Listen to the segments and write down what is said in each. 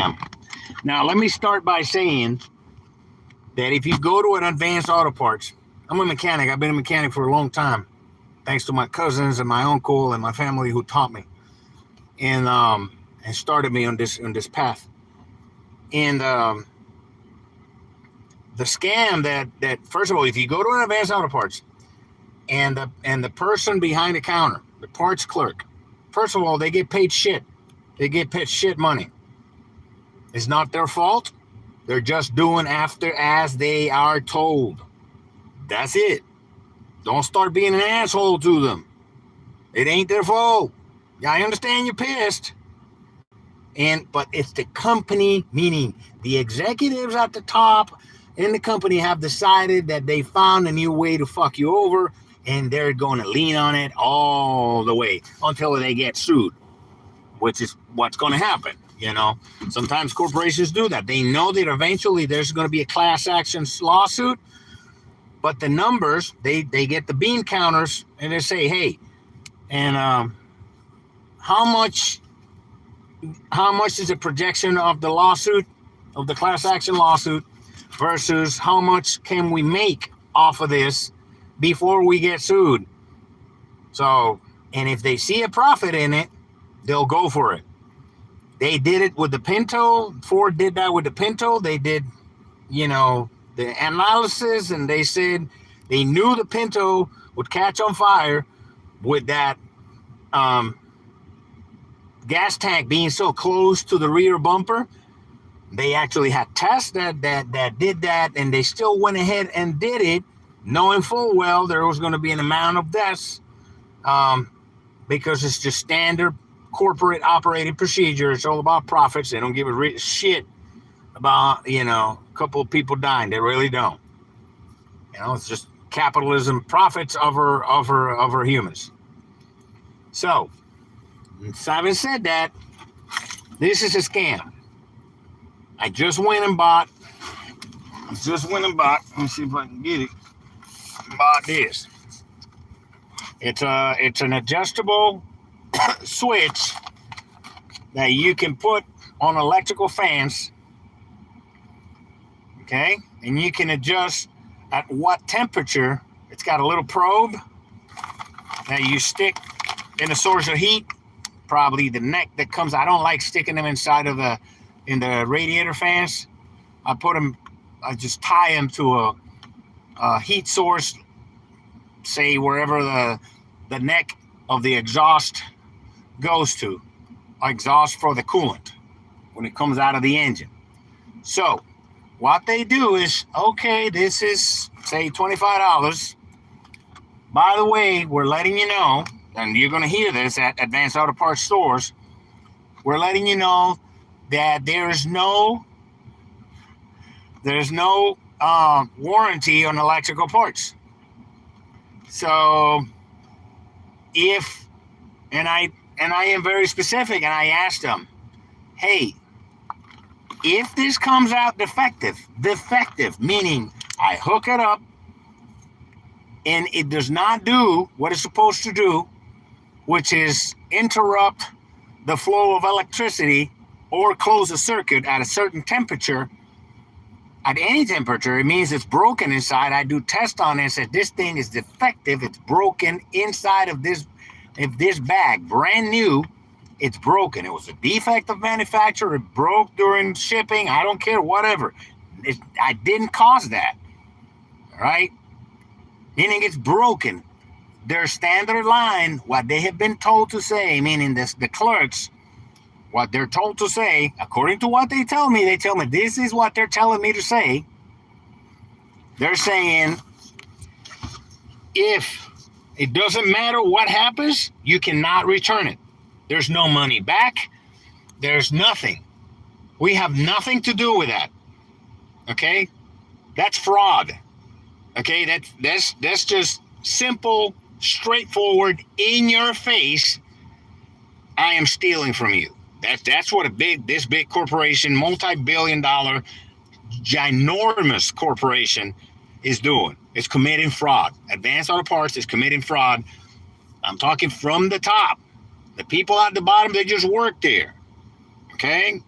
scam. Now, let me start by saying that if you go to an Advanced Auto Parts, I'm a mechanic. I've been a mechanic for a long time, thanks to my cousins and my uncle and my family who taught me and started me on this path. And the scam that first of all, if you go to an Advanced Auto Parts and the person behind the counter, the parts clerk, first of all, they get paid shit. They get paid shit money. It's not their fault. They're just doing after as they are told. That's it. Don't start being an asshole to them. It ain't their fault. Yeah, I understand you're pissed. But it's the company, meaning the executives at the top in the company have decided that they found a new way to fuck you over, and they're going to lean on it all the way until they get sued, which is what's going to happen. You know, sometimes corporations do that. They know that eventually there's going to be a class action lawsuit, but the numbers, they get the bean counters and they say, hey, and how much is the projection of the lawsuit, of the class action lawsuit, versus how much can we make off of this before we get sued? So, and if they see a profit in it, they'll go for it. They did it with the Pinto. Ford did that with the Pinto. They did, the analysis, and they said they knew the Pinto would catch on fire with that gas tank being so close to the rear bumper. They actually had tests that did that, and they still went ahead and did it, knowing full well there was going to be an amount of deaths because it's just standard corporate operating procedure. It's all about profits. They don't give a shit about, a couple of people dying. They really don't. It's just capitalism, profits over humans. So, having said that, this is a scam. I just went and bought, let me see if I can get it, bought this. It's an adjustable switch that you can put on electrical fans, okay? And you can adjust at what temperature. It's got a little probe that you stick in a source of heat, probably the neck that comes. I don't like sticking them inside of the radiator fans. I just tie them to a heat source, say wherever the neck of the exhaust goes to, exhaust for the coolant when it comes out of the engine. So what they do is, okay, this is, say, $25. By the way, we're letting you know, and you're going to hear this at Advanced Auto Parts stores, we're letting you know that there's no warranty on electrical parts. So and I am very specific, and I asked them, hey, if this comes out defective, meaning I hook it up and it does not do what it's supposed to do, which is interrupt the flow of electricity or close a circuit at a certain temperature, at any temperature, it means it's broken inside. I do test on it and said, this thing is defective. It's broken inside of this bag, brand new. It's broken. It was a defect of manufacture. It broke during shipping. I don't care, whatever. I didn't cause that. All right? Meaning it's broken. Their standard line, what they have been told to say, meaning the clerks, what they're told to say, according to what they tell me this is what they're telling me to say. They're saying, if it doesn't matter what happens, you cannot return it. There's no money back. There's nothing. We have nothing to do with that. Okay? That's fraud. Okay? That's just simple, straightforward, in your face. I am stealing from you. That's what this big corporation, multi-billion-dollar, ginormous corporation is doing. It's committing fraud. Advanced Auto Parts is committing fraud. I'm talking from the top. The people at the bottom, they just work there. Okay?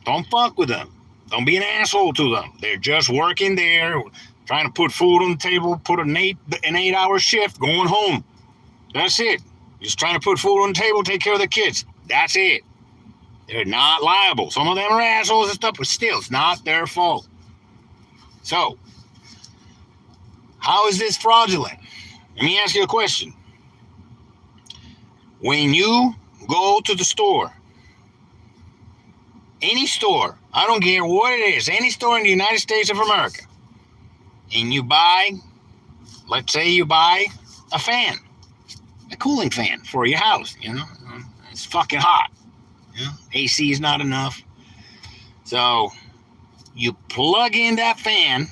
Don't fuck with them. Don't be an asshole to them. They're just working there, trying to put food on the table, put an 8-hour shift, going home. That's it. Just trying to put food on the table, take care of the kids. That's it. They're not liable. Some of them are assholes and stuff, but still, it's not their fault. So, how is this fraudulent? Let me ask you a question. When you go to the store, any store, I don't care what it is, any store in the United States of America, and you buy, let's say you buy a fan, a cooling fan for your house, it's fucking hot. AC is not enough. So you plug in that fan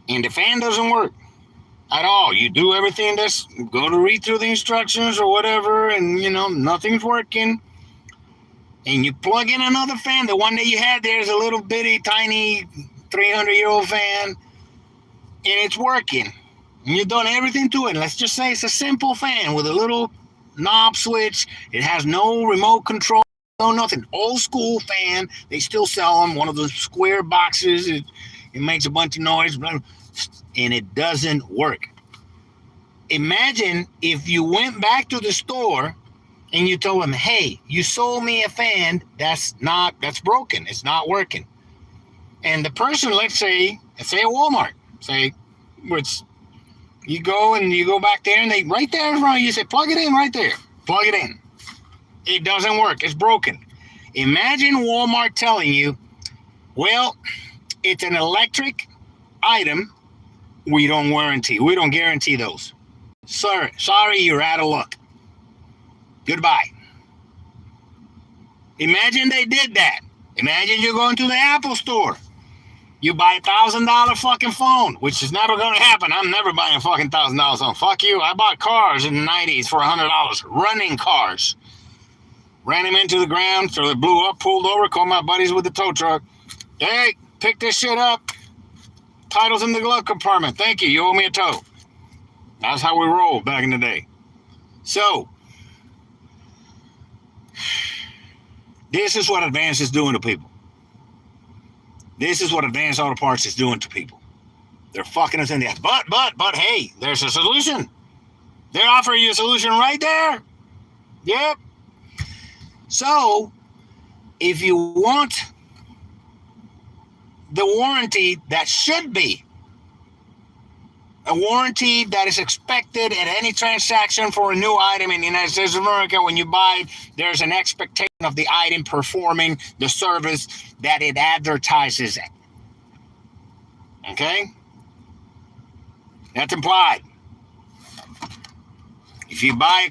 and the fan doesn't work at all. You do everything go to read through the instructions or whatever, and nothing's working. And you plug in another fan. The one that you had there is a little bitty, tiny 300-year-old fan, and it's working. And you've done everything to it. Let's just say it's a simple fan with a little knob switch. It has no remote control, no nothing. Old school fan. They still sell them. One of those square boxes. It makes a bunch of noise, and it doesn't work. Imagine if you went back to the store and you told them, hey, you sold me a fan that's broken. It's not working. And the person, let's say at Walmart, you go back there and they right there in front of you say, plug it in right there. Plug it in. It doesn't work. It's broken. Imagine Walmart telling you, well, it's an electric item. We don't warranty. We don't guarantee those. Sir, sorry, you're out of luck. Goodbye. Imagine they did that. Imagine you're going to the Apple store. You buy $1,000 fucking phone, which is never going to happen. I'm never buying a fucking $1,000 phone. Fuck you. I bought cars in the 90s for $100. Running cars. Ran them into the ground, so they blew up, pulled over, called my buddies with the tow truck. Hey, pick this shit up. Title's in the glove compartment. Thank you. You owe me a tow. That's how we rolled back in the day. So, this is what Advance is doing to people. This is what Advance Auto Parts is doing to people. They're fucking us in the ass. But, hey, there's a solution. They're offering you a solution right there. Yep. So, if you want the warranty that should be a warranty that is expected at any transaction for a new item in the United States of America, when you buy it, there's an expectation of the item performing the service that it advertises it. Okay? That's implied. If you buy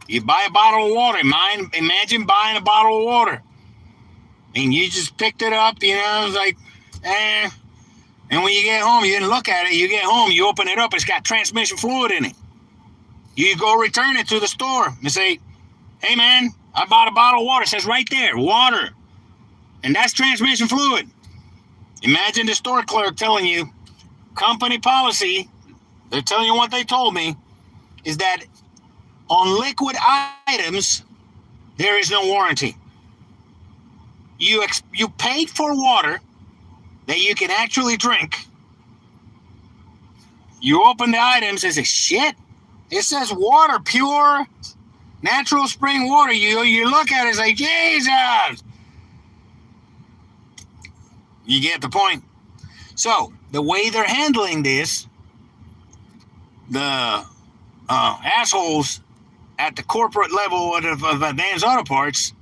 you buy a bottle of water. Imagine buying a bottle of water. And you just picked it up, it's like, And when you get home, you didn't look at it. You get home, you open it up, it's got transmission fluid in it. You go return it to the store and say, hey man, I bought a bottle of water. It says right there, water. And that's transmission fluid. Imagine the store clerk telling you, company policy, they're telling you what they told me, is that on liquid items, there is no warranty. You paid for water that you can actually drink. You open the items and say, shit, it says water, pure, natural spring water. You look at it and say, Jesus. You get the point. So the way they're handling this, the assholes at the corporate level of Advance Auto Parts,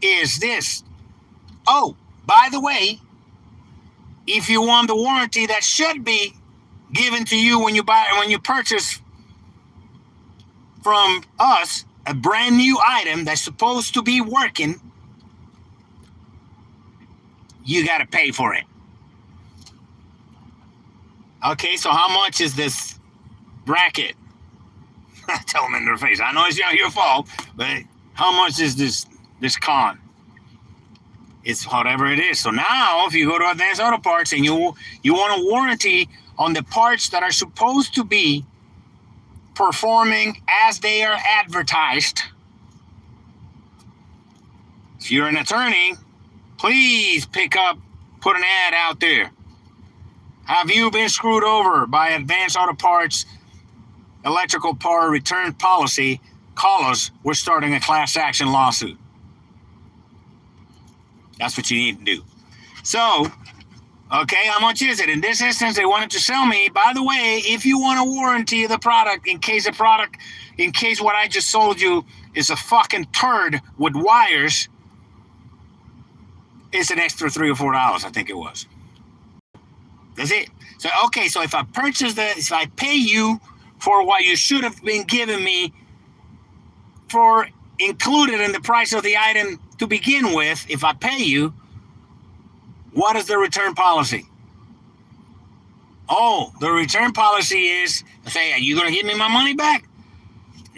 is this. Oh, by the way, if you want the warranty that should be given to you when you purchase from us a brand new item that's supposed to be working, you got to pay for it. Okay, so how much is this bracket? Tell them in their face. I know it's not your fault, but how much is this con? It's whatever it is. So now, if you go to Advance Auto Parts and you want a warranty on the parts that are supposed to be performing as they are advertised, If you're an attorney, please put an ad out there. Have you been screwed over by Advance Auto Parts electrical part return policy? Call us. We're starting a class action lawsuit. That's what you need to do. So, okay, how much is it? In this instance, they wanted to sell me. By the way, if you want a warranty of the product, in case what I just sold you is a fucking turd with wires, it's an extra $3 or $4, I think it was. That's it. So, okay, so if I pay you for what you should have been giving me for included in the price of the item to begin with, if I pay you, what is the return policy? Oh, the return policy is, say, are you going to give me my money back?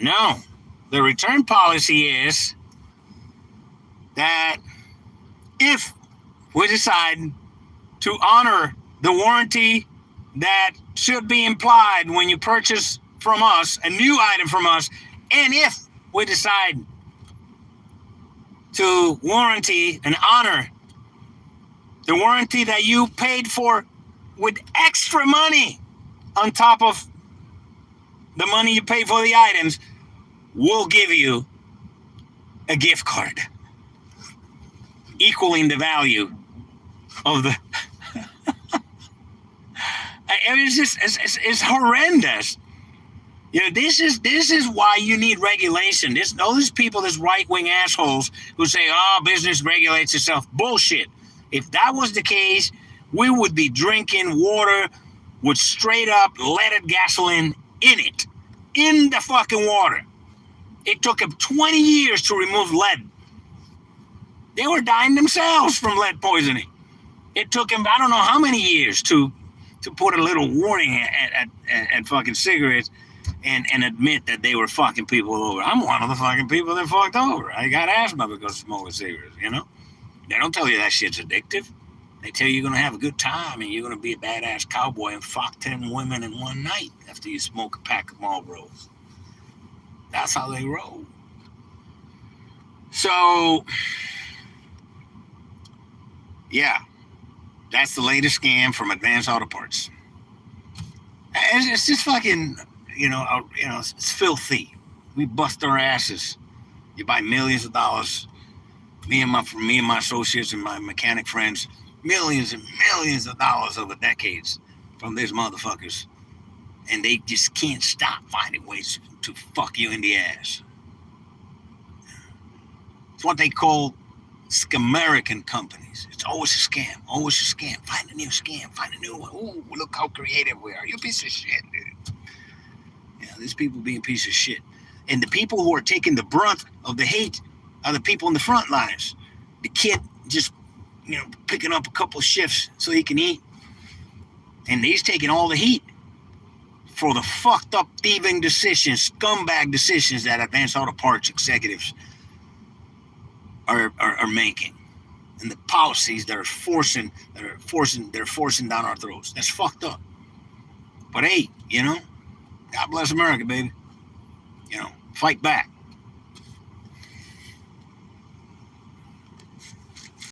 No. The return policy is that if we decide to honor the warranty that should be implied when you purchase from us, a new item from us, and if we decide to warranty and honor the warranty that you paid for with extra money on top of the money you paid for the items, we'll give you a gift card equaling the value of the... It's horrendous. You know, this is why you need regulation. Those people, this right-wing assholes who say, oh, business regulates itself. Bullshit. If that was the case, we would be drinking water with straight up leaded gasoline in it. In the fucking water. It took them 20 years to remove lead. They were dying themselves from lead poisoning. It took them, I don't know how many years to put a little warning at fucking cigarettes and admit that they were fucking people over. I'm one of the fucking people that fucked over. I got asthma because of smoking cigarettes, you know? They don't tell you that shit's addictive. They tell you you're going to have a good time and you're going to be a badass cowboy and fuck 10 women in one night after you smoke a pack of Marlboros. That's how they roll. So, yeah, that's the latest scam from Advance Auto Parts. It's just fucking, it's filthy. We bust our asses. You buy millions of dollars. Me and my associates and my mechanic friends, millions and millions of dollars over decades from these motherfuckers. And they just can't stop finding ways to fuck you in the ass. It's what they call Scamerican companies. It's always a scam, always a scam. Find a new scam, find a new one. Ooh, look how creative we are. You piece of shit, dude. Yeah, these people being piece of shit. And the people who are taking the brunt of the hate are the people in the front lines. The kid just, picking up a couple of shifts so he can eat. And he's taking all the heat for the fucked up thieving decisions, scumbag decisions that Advance Auto Parts executives are making, and the policies they're forcing down our throats. That's fucked up. But hey, God bless America, baby. Fight back.